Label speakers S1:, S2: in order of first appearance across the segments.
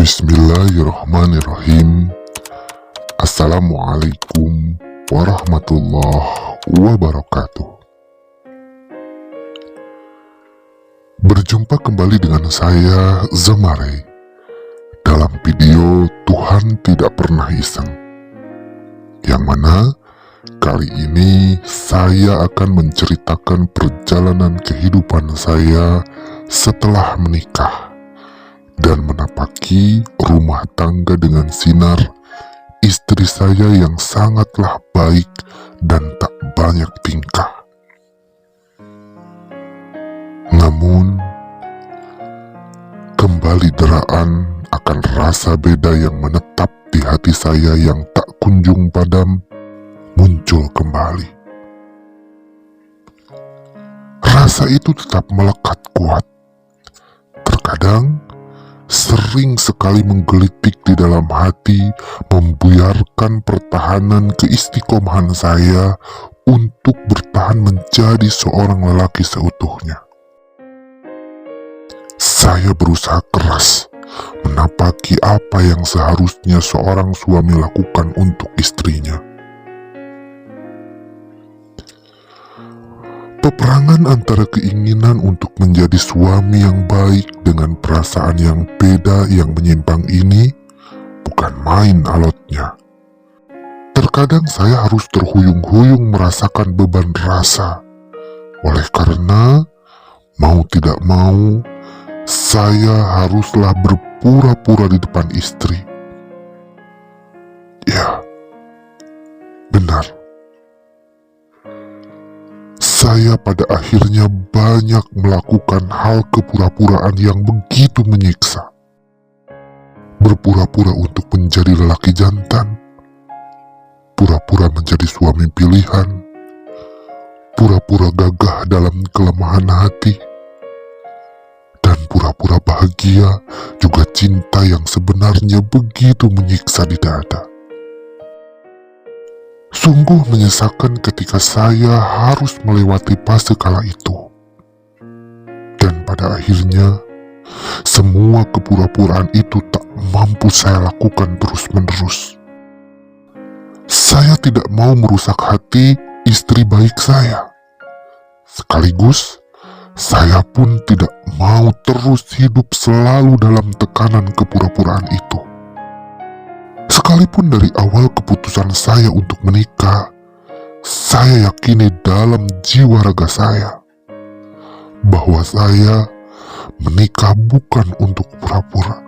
S1: Bismillahirrahmanirrahim. Assalamualaikum warahmatullahi wabarakatuh. Berjumpa kembali dengan saya, Zamare, dalam video Tuhan Tidak Pernah Iseng, yang mana kali ini saya akan menceritakan perjalanan kehidupan saya setelah menikah dan menapaki rumah tangga dengan sinar istri saya yang sangatlah baik dan tak banyak tingkah. Namun, kembali deraan akan rasa beda yang menetap di hati saya yang tak kunjung padam muncul kembali. Rasa itu tetap melekat kuat. Terkadang sering sekali menggelitik di dalam hati, membuyarkan pertahanan keistiqomahan saya untuk bertahan menjadi seorang lelaki seutuhnya. Saya berusaha keras menapaki apa yang seharusnya seorang suami lakukan untuk istrinya. Peperangan antara keinginan untuk menjadi suami yang baik dengan perasaan yang beda yang menyimpang ini bukan main alotnya. Terkadang saya harus terhuyung-huyung merasakan beban rasa. Oleh karena, mau tidak mau, saya haruslah berpura-pura di depan istri. Ya, benar. Saya pada akhirnya banyak melakukan hal kepura-puraan yang begitu menyiksa. Berpura-pura untuk menjadi lelaki jantan, pura-pura menjadi suami pilihan, pura-pura gagah dalam kelemahan hati, dan pura-pura bahagia juga cinta yang sebenarnya begitu menyiksa di dada. Sungguh menyesakan ketika saya harus melewati fase kala itu. Dan pada akhirnya, semua kepura-puraan itu tak mampu saya lakukan terus-menerus. Saya tidak mau merusak hati istri baik saya. Sekaligus, saya pun tidak mau terus hidup selalu dalam tekanan kepura-puraan itu. Sekalipun dari awal keputusan saya untuk menikah, saya yakini dalam jiwa raga saya bahwa saya menikah bukan untuk pura-pura.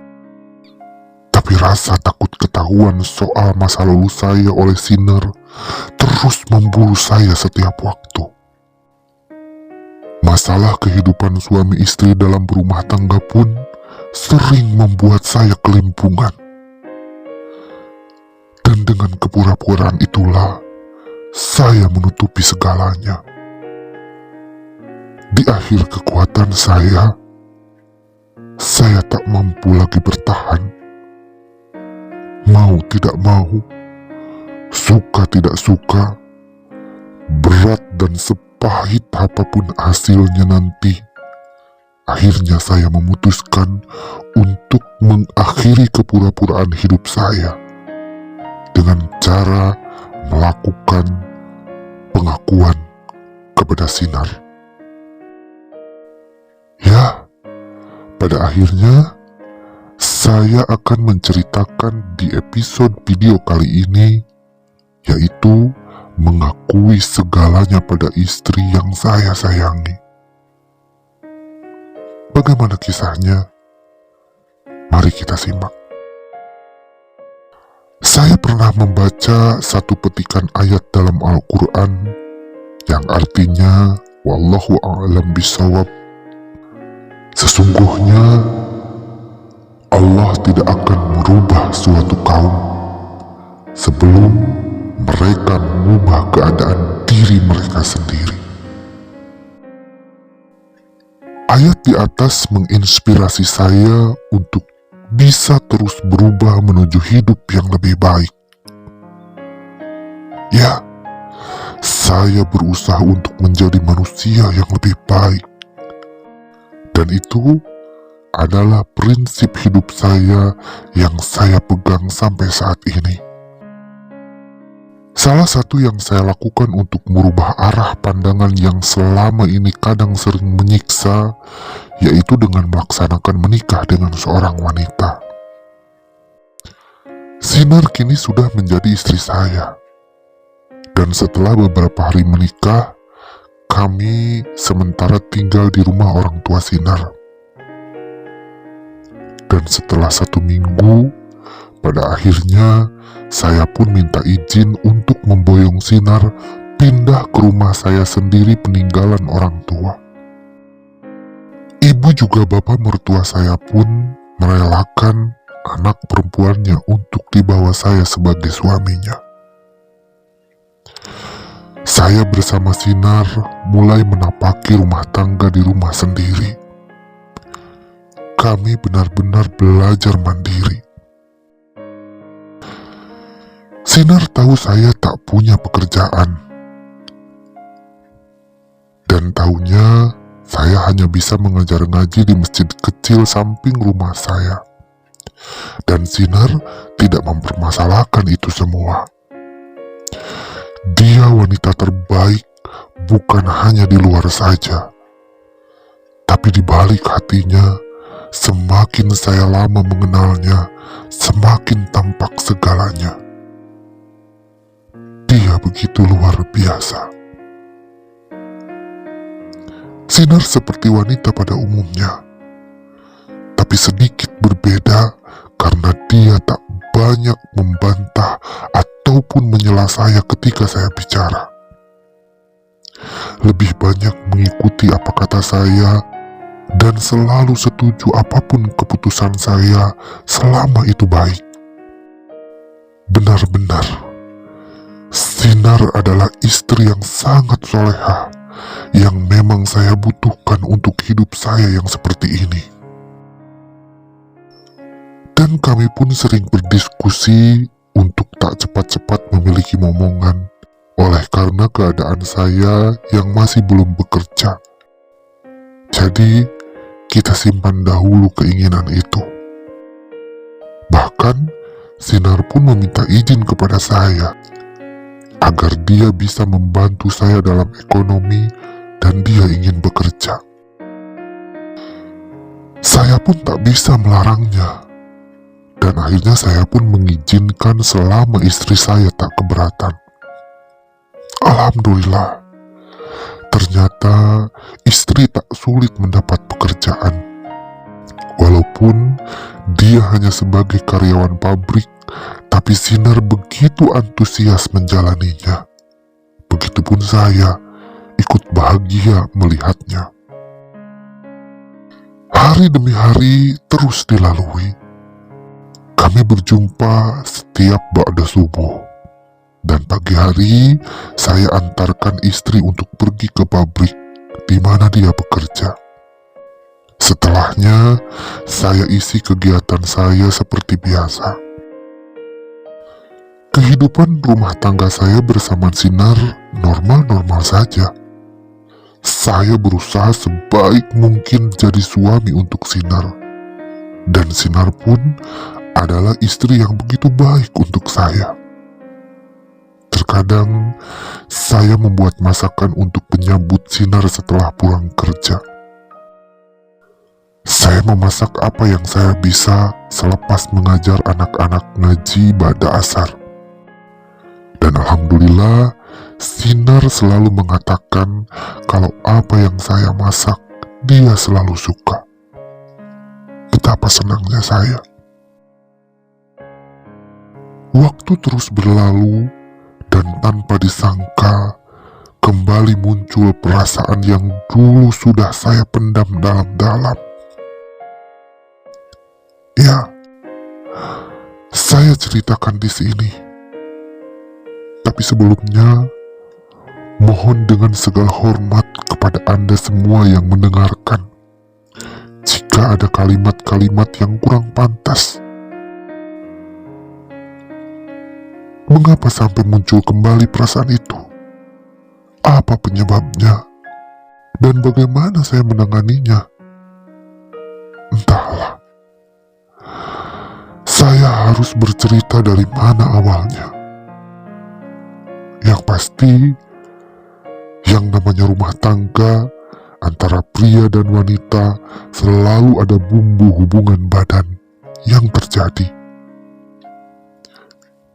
S1: Tapi rasa takut ketahuan soal masa lalu saya oleh sinar terus memburu saya setiap waktu. Masalah kehidupan suami istri dalam berumah tangga pun sering membuat saya kelimpungan. Dan dengan kepura-puraan itulah saya menutupi segalanya. Di akhir kekuatan saya tak mampu lagi bertahan. Mau tidak mau, suka tidak suka, berat dan sepahit apapun hasilnya nanti, akhirnya saya memutuskan untuk mengakhiri kepura-puraan hidup saya dengan cara melakukan pengakuan kepada sinar. Ya, pada akhirnya saya akan menceritakan di episode video kali ini, yaitu mengakui segalanya pada istri yang saya sayangi. Bagaimana kisahnya? Mari kita simak. Saya pernah membaca satu petikan ayat dalam Al-Quran yang artinya wallahu a'lam bishawab. Sesungguhnya Allah tidak akan merubah suatu kaum sebelum mereka mengubah keadaan diri mereka sendiri. Ayat di atas menginspirasi saya untuk bisa terus berubah menuju hidup yang lebih baik. Ya, saya berusaha untuk menjadi manusia yang lebih baik. Dan itu adalah prinsip hidup saya yang saya pegang sampai saat ini. Salah satu yang saya lakukan untuk merubah arah pandangan yang selama ini kadang sering menyiksa, yaitu dengan melaksanakan menikah dengan seorang wanita. Sinar kini sudah menjadi istri saya. Dan setelah beberapa hari menikah, kami sementara tinggal di rumah orang tua Sinar. Dan setelah 1 minggu, pada akhirnya saya pun minta izin untuk memboyong Sinar pindah ke rumah saya sendiri peninggalan orang tua. Ibu juga bapak mertua saya pun merelakan anak perempuannya untuk dibawa saya sebagai suaminya. Saya bersama Sinar mulai menapaki rumah tangga di rumah sendiri. Kami benar-benar belajar mandiri. Sinar tahu saya tak punya pekerjaan. Dan tahunya saya hanya bisa mengajar ngaji di masjid kecil samping rumah saya. Dan Sinar tidak mempermasalahkan itu semua. Dia wanita terbaik bukan hanya di luar saja, tapi di balik hatinya. Semakin saya lama mengenalnya, semakin tampak segalanya. Dia begitu luar biasa. Sinar seperti wanita pada umumnya, tapi sedikit berbeda karena dia tak banyak membantah ataupun menyela saya ketika saya bicara. Lebih banyak mengikuti apa kata saya dan selalu setuju apapun keputusan saya selama itu baik. Benar-benar, Sinar adalah istri yang sangat soleha, yang memang saya butuhkan untuk hidup saya yang seperti ini. Dan kami pun sering berdiskusi untuk tak cepat-cepat memiliki momongan, oleh karena keadaan saya yang masih belum bekerja. Jadi, kita simpan dahulu keinginan itu. Bahkan, Sinar pun meminta izin kepada saya, agar dia bisa membantu saya dalam ekonomi dan dia ingin bekerja. Saya pun tak bisa melarangnya, dan akhirnya saya pun mengizinkan selama istri saya tak keberatan. Alhamdulillah. Ternyata istri tak sulit mendapat pekerjaan. Walaupun dia hanya sebagai karyawan pabrik, tapi Sinar begitu antusias menjalaninya. Begitupun saya ikut bahagia melihatnya. Hari demi hari terus dilalui. Kami berjumpa setiap ba'da subuh. Dan pagi hari, saya antarkan istri untuk pergi ke pabrik di mana dia bekerja. Setelahnya, saya isi kegiatan saya seperti biasa. Kehidupan rumah tangga saya bersama Sinar normal-normal saja. Saya berusaha sebaik mungkin jadi suami untuk Sinar. Dan Sinar pun adalah istri yang begitu baik untuk saya. Terkadang, saya membuat masakan untuk menyambut Sinar setelah pulang kerja. Saya memasak apa yang saya bisa selepas mengajar anak-anak ngaji ba'da asar. Dan alhamdulillah, Sinar selalu mengatakan kalau apa yang saya masak, dia selalu suka. Betapa senangnya saya. Waktu terus berlalu, dan tanpa disangka, kembali muncul perasaan yang dulu sudah saya pendam dalam-dalam. Ya, saya ceritakan di sini. Tapi sebelumnya, mohon dengan segala hormat kepada Anda semua yang mendengarkan. Jika ada kalimat-kalimat yang kurang pantas, mengapa sampai muncul kembali perasaan itu? Apa penyebabnya? Dan bagaimana saya menanganinya? Entahlah. saya harus bercerita dari mana awalnya. Yang pasti, yang namanya rumah tangga antara pria dan wanita selalu ada bumbu hubungan badan yang terjadi.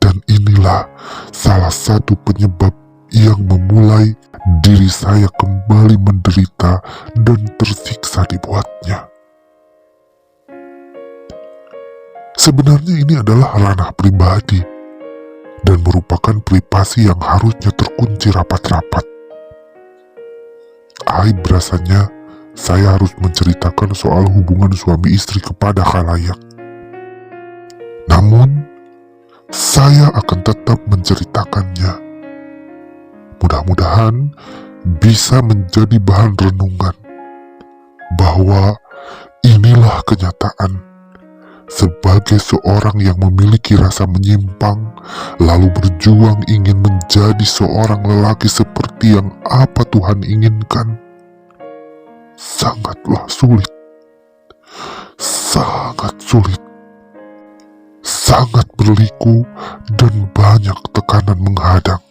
S1: Dan inilah salah satu penyebab yang memulai diri saya kembali menderita dan tersiksa dibuatnya. Sebenarnya ini adalah ranah pribadi dan merupakan privasi yang harusnya terkunci rapat-rapat. Aib rasanya saya harus menceritakan soal hubungan suami istri kepada khalayak. Namun, saya akan tetap menceritakannya. Mudah-mudahan bisa menjadi bahan renungan bahwa inilah kenyataan sebagai seorang yang memiliki rasa menyimpang, lalu berjuang ingin menjadi seorang lelaki seperti yang apa Tuhan inginkan. Sangatlah sulit, sangat sulit, sangat berliku dan banyak tekanan menghadang.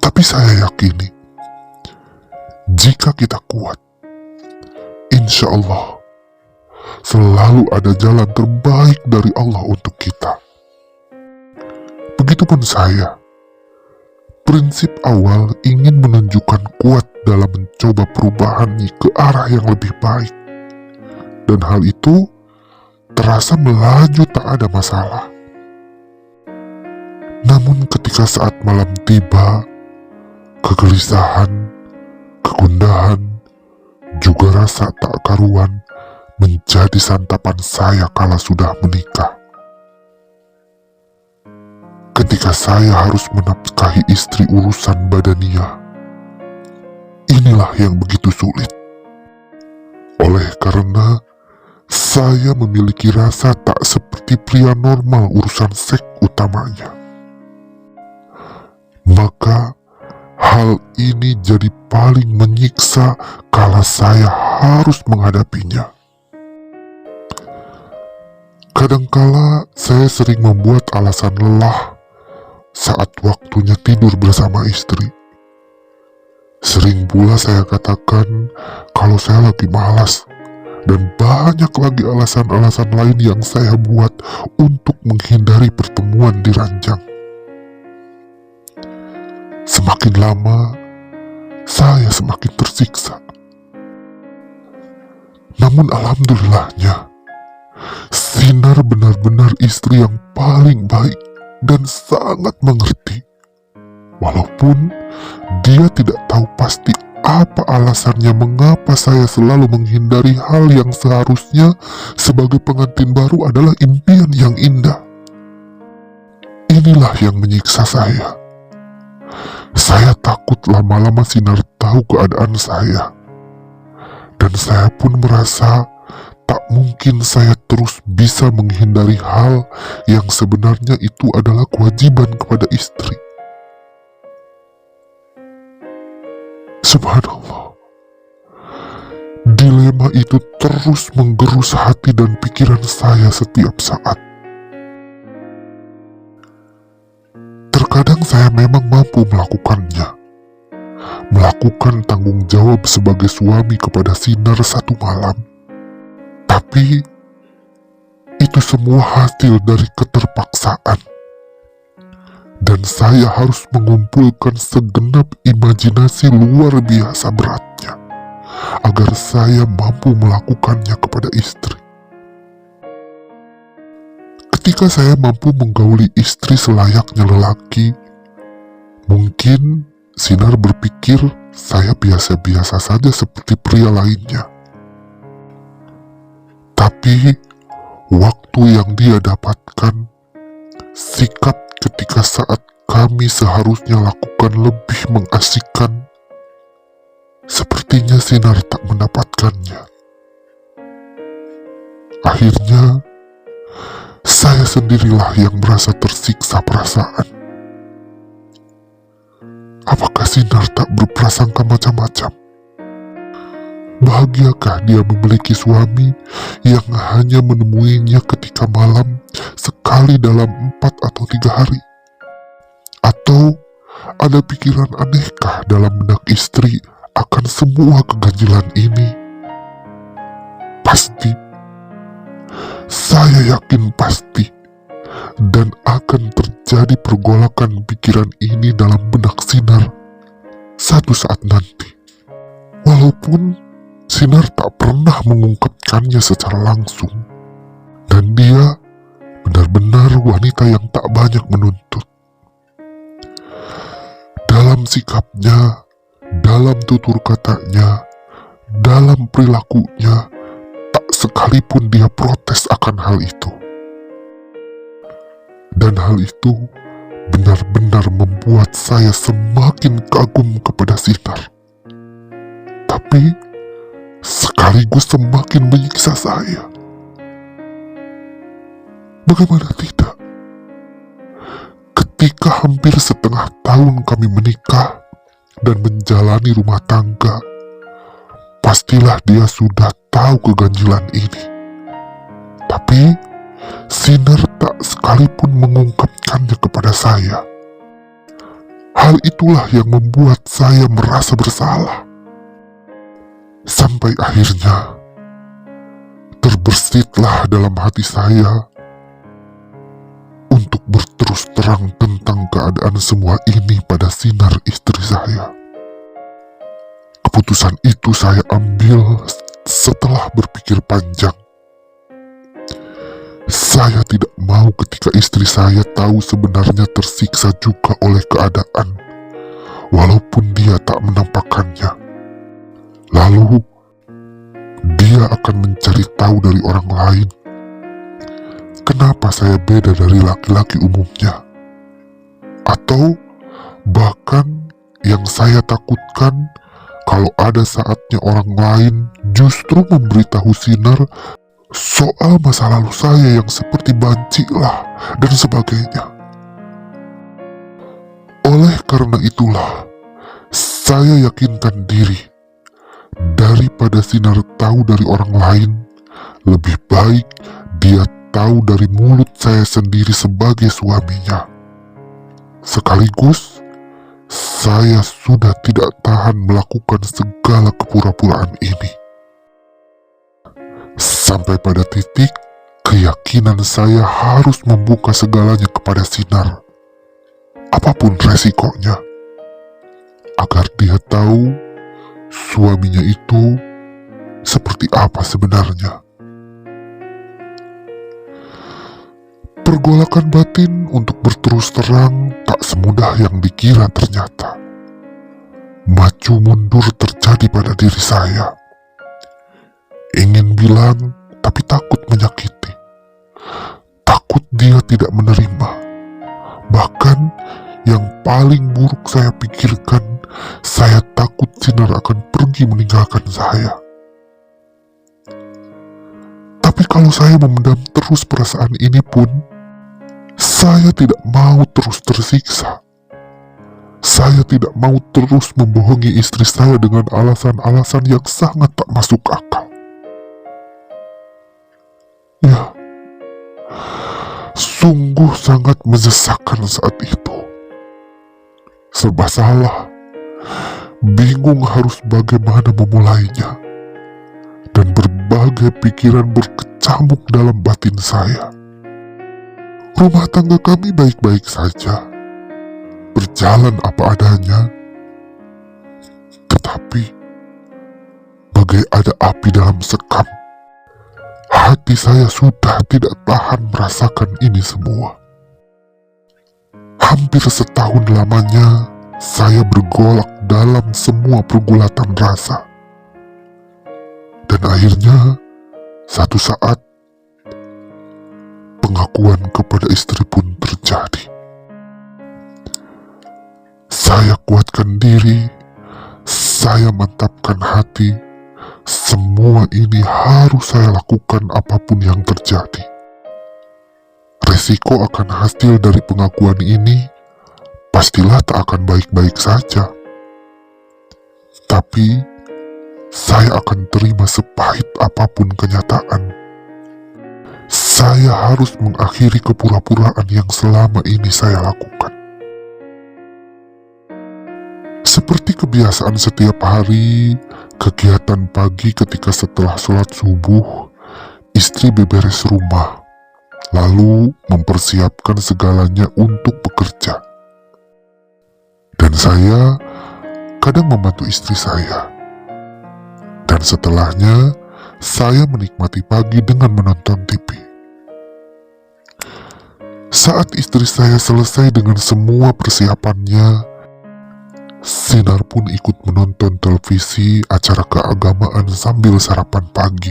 S1: Tapi saya yakini, jika kita kuat, insya Allah selalu ada jalan terbaik dari Allah untuk kita. Begitupun saya, prinsip awal ingin menunjukkan kuat dalam mencoba perubahan ke arah yang lebih baik. Dan hal itu terasa melaju tak ada masalah. Namun ketika saat malam tiba, kegelisahan, kegundahan, juga rasa tak karuan menjadi santapan saya kala sudah menikah. Ketika saya harus menafkahi istri urusan badaniah, inilah yang begitu sulit. Oleh karena saya memiliki rasa tak seperti pria normal urusan seks utamanya. Maka hal ini jadi paling menyiksa kala saya harus menghadapinya. Kadangkala saya sering membuat alasan lelah saat waktunya tidur bersama istri. Sering pula saya katakan kalau saya lagi malas, dan banyak lagi alasan-alasan lain yang saya buat untuk menghindari pertemuan di ranjang. Semakin lama, saya semakin tersiksa. Namun alhamdulillahnya, Sinar benar-benar istri yang paling baik dan sangat mengerti. Walaupun dia tidak tahu pasti apa alasannya mengapa saya selalu menghindari hal yang seharusnya sebagai pengantin baru adalah impian yang indah. Inilah yang menyiksa saya. Saya takut lama-lama Sinar tahu keadaan saya. Dan saya pun merasa tak mungkin saya terus bisa menghindari hal yang sebenarnya itu adalah kewajiban kepada istri. Subhanallah, dilema itu terus menggerus hati dan pikiran saya setiap saat. Terkadang saya memang mampu melakukannya, melakukan tanggung jawab sebagai suami kepada Sinar satu malam. Tapi itu semua hasil dari keterpaksaan. Dan saya harus mengumpulkan segenap imajinasi luar biasa beratnya agar saya mampu melakukannya kepada istri. Ketika saya mampu menggauli istri selayaknya lelaki, mungkin Sinar berpikir saya biasa-biasa saja seperti pria lainnya. Tapi waktu yang dia dapatkan, sikap ketika saat kami seharusnya lakukan lebih mengasyikkan, sepertinya Sinar tak mendapatkannya. Akhirnya, saya sendirilah yang merasa tersiksa perasaan. Apakah Sinar tak berprasangka macam-macam? Bahagiakah dia memiliki suami yang hanya menemuinya ketika malam sekali dalam 4 atau 3 hari? Atau ada pikiran anehkah dalam benak istri akan semua keganjilan ini? Pasti, saya yakin pasti, dan akan terjadi pergolakan pikiran ini dalam benak Sinar satu saat nanti. Walaupun Sinar tak pernah mengungkapkannya secara langsung, dan dia benar-benar wanita yang tak banyak menuntut. Dalam sikapnya, dalam tutur katanya, dalam perilakunya, tak sekalipun dia protes akan hal itu. Dan hal itu benar-benar membuat saya semakin kagum kepada Sinar. Tapi sekaligus semakin menyiksa saya. Bagaimana tidak? Ketika hampir setengah tahun kami menikah dan menjalani rumah tangga, pastilah dia sudah tahu keganjilan ini. Tapi Sinar tak sekalipun mengungkapkannya kepada saya. Hal itulah yang membuat saya merasa bersalah. Sampai akhirnya terbersitlah dalam hati saya untuk berterus terang tentang keadaan semua ini pada Sinar, istri saya. Keputusan itu saya ambil setelah berpikir panjang. Saya tidak mau ketika istri saya tahu sebenarnya tersiksa juga oleh keadaan, walaupun dia tak menampakkannya. Lalu, dia akan mencari tahu dari orang lain kenapa saya beda dari laki-laki umumnya. Atau bahkan yang saya takutkan, kalau ada saatnya orang lain justru memberitahu Sinar soal masa lalu saya yang seperti banci lah dan sebagainya. Oleh karena itulah, saya yakinkan diri, daripada Sinar tahu dari orang lain, lebih baik dia tahu dari mulut saya sendiri sebagai suaminya. Sekaligus, saya sudah tidak tahan melakukan segala kepura-puraan ini. Sampai pada titik, keyakinan saya harus membuka segalanya kepada Sinar, apapun resikonya, agar dia tahu suaminya itu seperti apa sebenarnya. Pergolakan batin untuk berterus terang tak semudah yang dikira ternyata. Maju mundur terjadi pada diri saya. Ingin bilang, tapi takut menyakiti. Takut dia tidak menerima. Bahkan yang paling buruk saya pikirkan, saya takut Sinar akan pergi meninggalkan saya. Tapi kalau saya memendam terus perasaan ini pun, saya tidak mau terus tersiksa. Saya tidak mau terus membohongi istri saya dengan alasan-alasan yang sangat tak masuk akal. Ya, sungguh sangat menyesakkan saat itu. Serba salah, bingung harus bagaimana memulainya, dan berbagai pikiran berkecamuk dalam batin saya. Rumah tangga kami baik-baik saja, berjalan apa adanya, tetapi bagai ada api dalam sekam. Hati saya sudah tidak tahan merasakan ini semua. Hampir setahun lamanya saya bergolak dalam semua pergulatan rasa. Dan akhirnya satu saat pengakuan kepada istri pun terjadi. Saya kuatkan diri, saya mantapkan hati. Semua ini harus saya lakukan apapun yang terjadi. Resiko akan hasil dari pengakuan ini pastilah tak akan baik-baik saja. Tapi saya akan terima sepahit apapun kenyataan. Saya harus mengakhiri kepura-puraan yang selama ini saya lakukan. Seperti kebiasaan setiap hari, kegiatan pagi ketika setelah sholat subuh, istri beberes rumah, lalu mempersiapkan segalanya untuk bekerja. Dan saya kadang membantu istri saya. Dan setelahnya, saya menikmati pagi dengan menonton TV. Saat istri saya selesai dengan semua persiapannya, Sinar pun ikut menonton televisi acara keagamaan sambil sarapan pagi.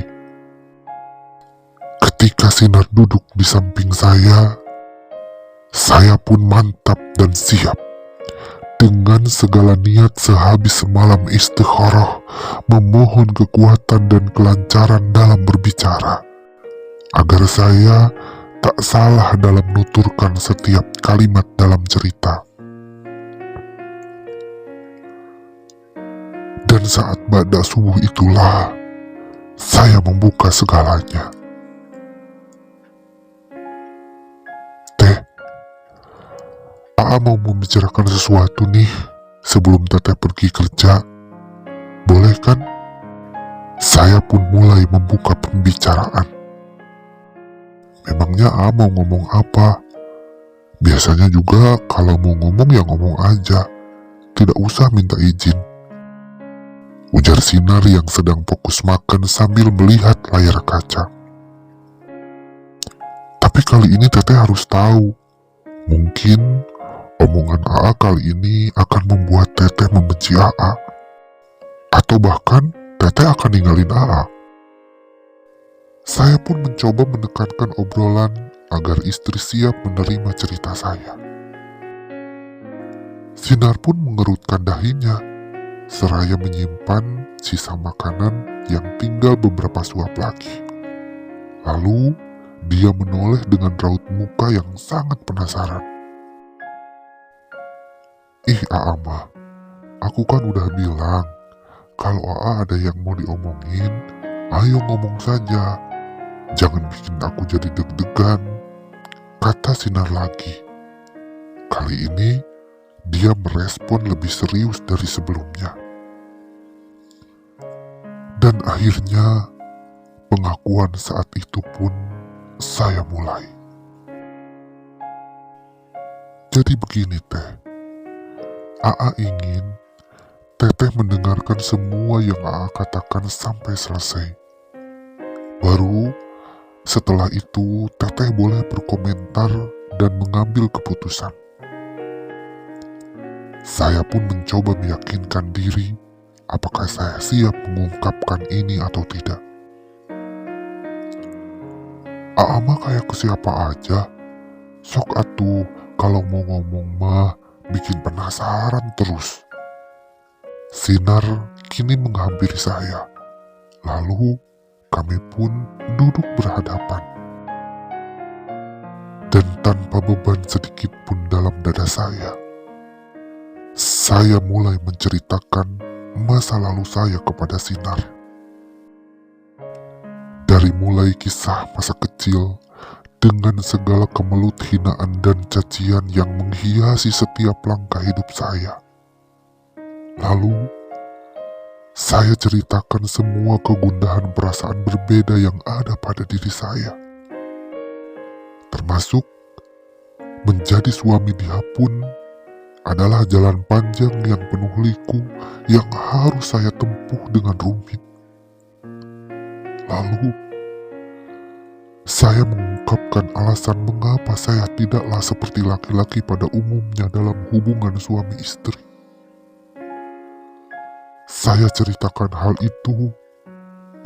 S1: Ketika Sinar duduk di samping saya pun mantap dan siap. Dengan segala niat sehabis semalam istikharah, memohon kekuatan dan kelancaran dalam berbicara, agar saya tak salah dalam menuturkan setiap kalimat dalam cerita. Dan saat ba'da subuh itulah, saya membuka segalanya. Teh, Aa mau membicarakan sesuatu nih sebelum Teteh pergi kerja. Boleh kan? Saya pun mulai membuka pembicaraan. Memangnya Aa mau ngomong apa? Biasanya juga kalau mau ngomong ya ngomong aja. Tidak usah minta izin. Ujar Sinar yang sedang fokus makan sambil melihat layar kaca. Tapi kali ini Teteh harus tahu. Mungkin omongan Aa kali ini akan membuat Teteh membenci Aa. Atau bahkan Teteh akan ninggalin Aa. Saya pun mencoba menekankan obrolan agar istri siap menerima cerita saya. Sinar pun mengerutkan dahinya, seraya menyimpan sisa makanan yang tinggal beberapa suap lagi. Lalu, dia menoleh dengan raut muka yang sangat penasaran. Ih, Aa mah, aku kan udah bilang, kalau Aa ada yang mau diomongin, ayo ngomong saja. Jangan bikin aku jadi deg-degan, kata Sinar lagi. Kali ini, dia merespon lebih serius dari sebelumnya. Dan akhirnya, pengakuan saat itu pun saya mulai. Jadi begini Teh, Aa ingin Teteh mendengarkan semua yang Aa katakan sampai selesai. Baru setelah itu Teteh boleh berkomentar dan mengambil keputusan. Saya pun mencoba meyakinkan diri apakah saya siap mengungkapkan ini atau tidak. Aa mah kayak ke siapa aja. Sok atuh kalau mau ngomong mah bikin penasaran terus. Sinar kini menghampiri saya. Lalu kami pun duduk berhadapan. Dan tanpa beban sedikit pun dalam dada saya mulai menceritakan masa lalu saya kepada Sinar. Dari mulai kisah masa kecil dengan segala kemelut hinaan dan cacian yang menghiasi setiap langkah hidup saya. Lalu, saya ceritakan semua kegundahan perasaan berbeda yang ada pada diri saya. Termasuk, menjadi suami dia pun adalah jalan panjang yang penuh liku yang harus saya tempuh dengan rumit. Lalu, saya mengungkapkan alasan mengapa saya tidaklah seperti laki-laki pada umumnya dalam hubungan suami istri. Saya ceritakan hal itu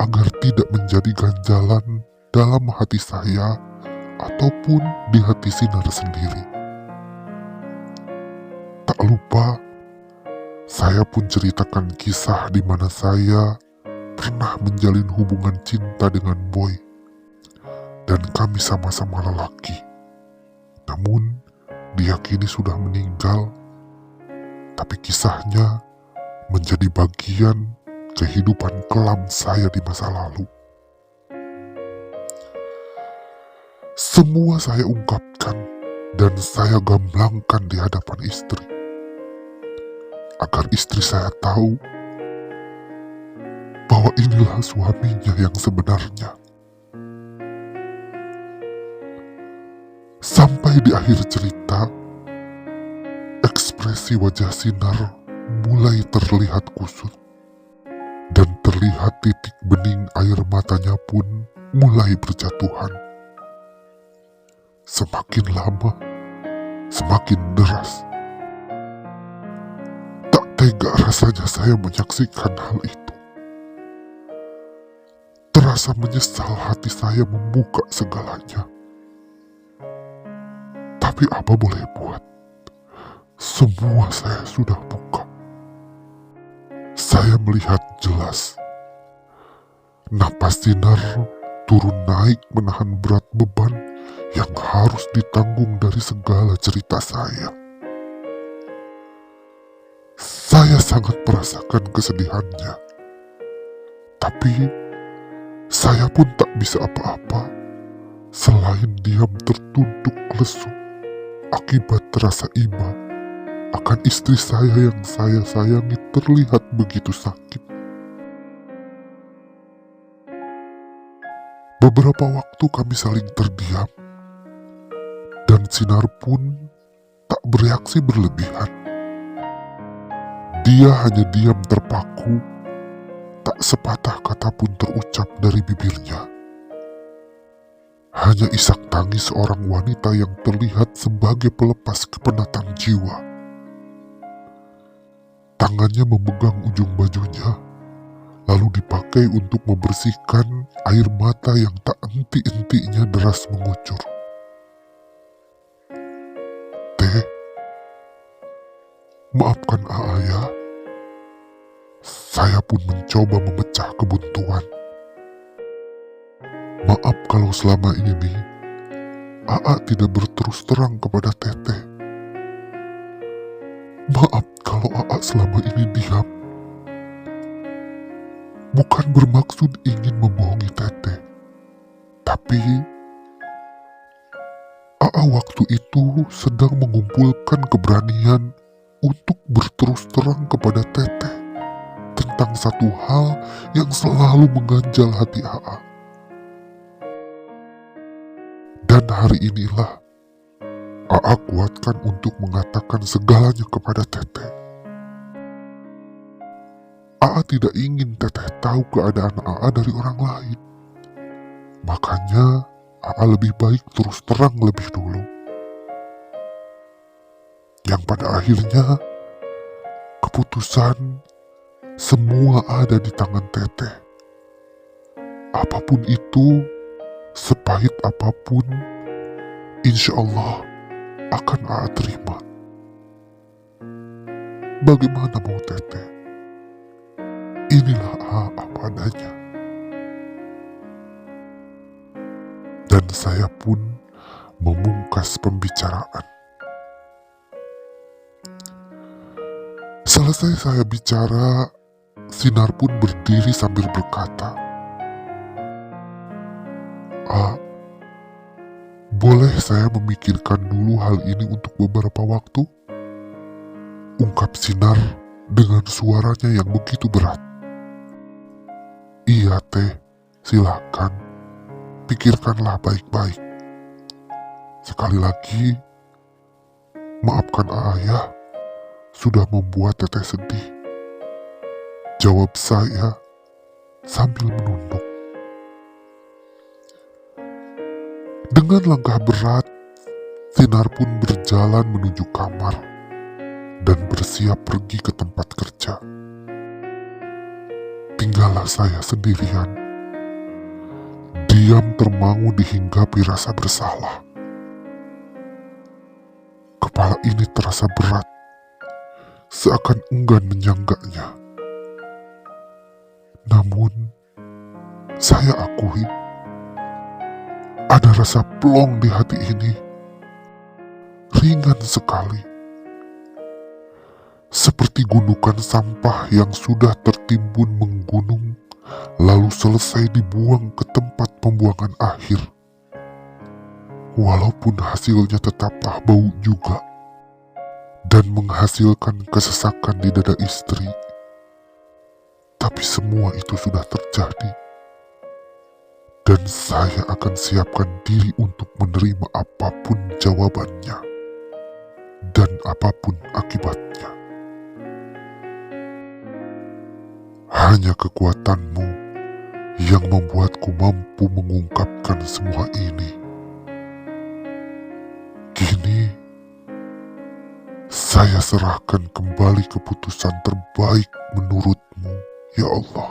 S1: agar tidak menjadi ganjalan dalam hati saya ataupun di hati Sinar sendiri. Tak lupa, saya pun ceritakan kisah di mana saya pernah menjalin hubungan cinta dengan Boy. Dan kami sama-sama lelaki. Namun, dia kini sudah meninggal. Tapi kisahnya menjadi bagian kehidupan kelam saya di masa lalu. Semua saya ungkapkan dan saya gamblangkan di hadapan istri, agar istri saya tahu bahwa inilah suaminya yang sebenarnya. Sampai di akhir cerita, ekspresi wajah Sinar mulai terlihat kusut, dan terlihat titik bening air matanya pun mulai berjatuhan. Semakin lama, semakin deras. Tak tega rasanya saya menyaksikan hal itu. Terasa menyesal hati saya membuka segalanya. Tapi apa boleh buat, semua saya sudah buka. Saya melihat jelas napas Sinar turun naik menahan berat beban yang harus ditanggung dari segala cerita saya. Saya sangat merasakan kesedihannya, tapi saya pun tak bisa apa-apa selain diam tertunduk lesu akibat terasa iba akan istri saya yang saya sayangi terlihat begitu sakit. Beberapa waktu kami saling terdiam, dan Sinar pun tak bereaksi berlebihan. Dia hanya diam terpaku, tak sepatah kata pun terucap dari bibirnya. Hanya isak tangis seorang wanita yang terlihat sebagai pelepas kepenatan jiwa. Tangannya memegang ujung bajunya, lalu dipakai untuk membersihkan air mata yang tak henti-hentinya deras mengucur. Teh, maafkan Aa ya. Saya pun mencoba memecah kebuntuan. Maaf kalau selama ini Aa tidak berterus terang kepada Teteh. Maaf kalau Aa selama ini diam. Bukan bermaksud ingin membohongi Teteh, tapi Aa waktu itu sedang mengumpulkan keberanian untuk berterus terang kepada Teteh tentang satu hal yang selalu mengganjal hati Aa. Dan hari inilah Aa kuatkan untuk mengatakan segalanya kepada Teteh. Aa tidak ingin Teteh tahu keadaan Aa dari orang lain. Makanya Aa lebih baik terus terang lebih dulu. Yang pada akhirnya keputusan semua ada di tangan Teteh. Apapun itu, sepahit apapun, insya Allah akan Aa terima. Bagaimana mau Teteh? Inilah Aa apa adanya. Dan saya pun memungkas pembicaraan. Selesai saya bicara, Sinar pun berdiri sambil berkata, boleh saya memikirkan dulu hal ini untuk beberapa waktu? Ungkap Sinar dengan suaranya yang begitu berat. Iya Teh, silakan. Pikirkanlah baik-baik. Sekali lagi, maafkan Ayah sudah membuat Teteh sedih. Jawab saya sambil menunduk. Dengan langkah berat, Sinar pun berjalan menuju kamar dan bersiap pergi ke tempat kerja. Tinggallah saya sendirian, diam termangu dihinggapi rasa bersalah. Kepala ini terasa berat, seakan enggan menyangganya. Namun, saya akui, ada rasa plong di hati ini, ringan sekali. seperti gundukan sampah yang sudah tertimbun menggunung, lalu selesai dibuang ke tempat pembuangan akhir. Walaupun hasilnya tetaplah bau juga, dan menghasilkan kesesakan di dada istri. Tapi semua itu sudah terjadi, dan saya akan siapkan diri untuk menerima apapun jawabannya, dan apapun akibatnya. Hanya kekuatanmu yang membuatku mampu mengungkapkan semua ini. Kini, saya serahkan kembali keputusan terbaik menurutmu, ya Allah.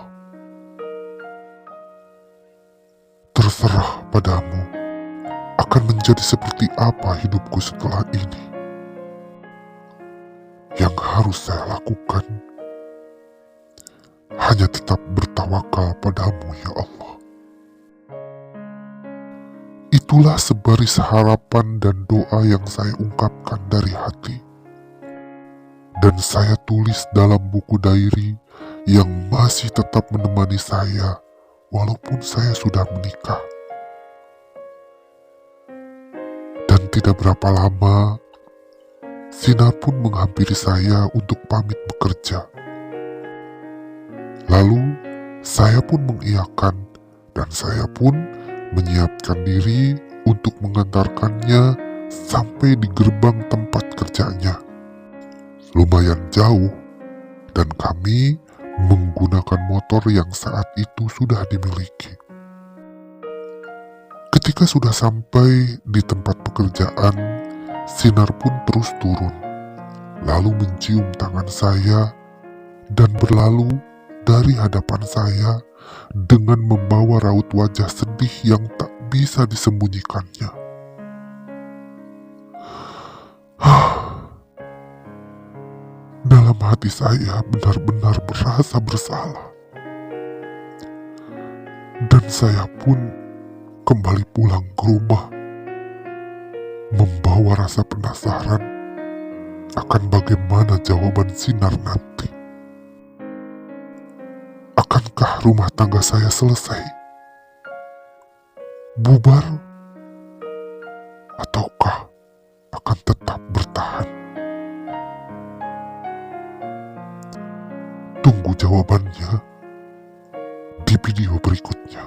S1: Terserah padamu akan menjadi seperti apa hidupku setelah ini. Yang harus saya lakukan hanya tetap bertawakal padamu, ya Allah. Itulah sebaris harapan dan doa yang saya ungkapkan dari hati. Dan saya tulis dalam buku diary yang masih tetap menemani saya walaupun saya sudah menikah. Dan tidak berapa lama, Sinar pun menghampiri saya untuk pamit bekerja. Lalu, saya pun mengiyakan dan saya pun menyiapkan diri untuk mengantarkannya sampai di gerbang tempat kerjanya. Lumayan jauh, dan kami menggunakan motor yang saat itu sudah dimiliki. Ketika sudah sampai di tempat pekerjaan, Sinar pun terus turun, lalu mencium tangan saya dan berlalu dari hadapan saya dengan membawa raut wajah sedih yang tak bisa disembunyikannya. Dalam hati saya benar-benar merasa bersalah. Dan saya pun kembali pulang ke rumah, membawa rasa penasaran akan bagaimana jawaban Sinar nanti. Akankah rumah tangga saya selesai? Bubar? Ataukah akan tetap bertahan? Tunggu jawabannya di video berikutnya.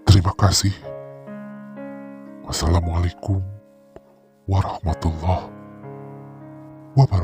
S1: Terima kasih. Wassalamualaikum warahmatullahi wabarakatuh.